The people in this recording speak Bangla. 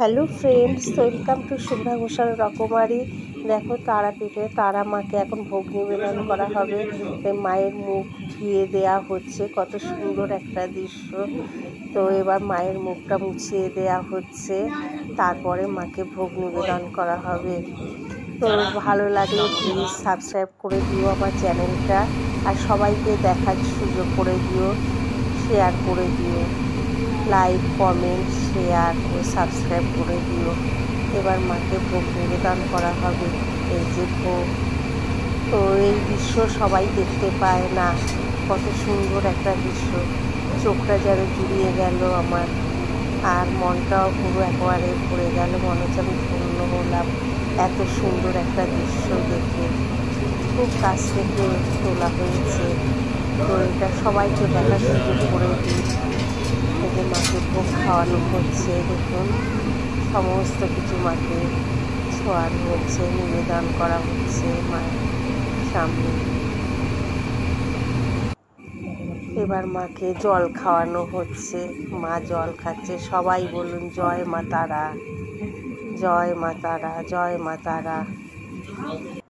Hello friends, welcome to Shubhra Ghoshal রকমারি। দেখো তারাপীঠে তারা মাকে এখন ভোগ নিবেদন করা হবে। মায়ের মুখ ধুয়ে দেয়া হচ্ছে, কত সুন্দর একটা দৃশ্য। তো এবার মায়ের মুখটা মুছিয়ে দেয়া হচ্ছে, তারপরে মাকে ভোগ নিবেদন করা হবে। তো ভালো লাগলে প্লিজ সাবস্ক্রাইব করে দিও আমার চ্যানেলটা, আর সবাইকে দেখার সুযোগ করে দিও, শেয়ার করে দিও, লাইক কমেন্ট শেয়ার ও সাবস্ক্রাইব করে দিও। এবার মাকে ভোগ নিবেদন করা হবে। এই যে ভোগ, তো এই দৃশ্য সবাই দেখতে পায় না, কত সুন্দর একটা দৃশ্য। চোখটা যেন জুড়িয়ে গেল আমার, আর মনটাও পুরো একেবারে ভরে গেল, মনে হচ্ছে আমি ধন্য হলাম এত সুন্দর একটা দৃশ্য দেখে। খুব কাছ থেকে তোলা হয়েছে, তো এটা সবাইকে দেখার সুযোগ করে দিই। যে মাকে ভোগ খাওয়ানো হচ্ছে, দেখুন সমস্ত কিছু মাকে ছোঁয়ানো হচ্ছে, নিবেদন করা হচ্ছে মায়ের সামনে। এবার মাকে জল খাওয়ানো হচ্ছে, মা জল খাচ্ছে। সবাই বলুন জয় মা তারা, জয় মা তারা, জয় মা তারা।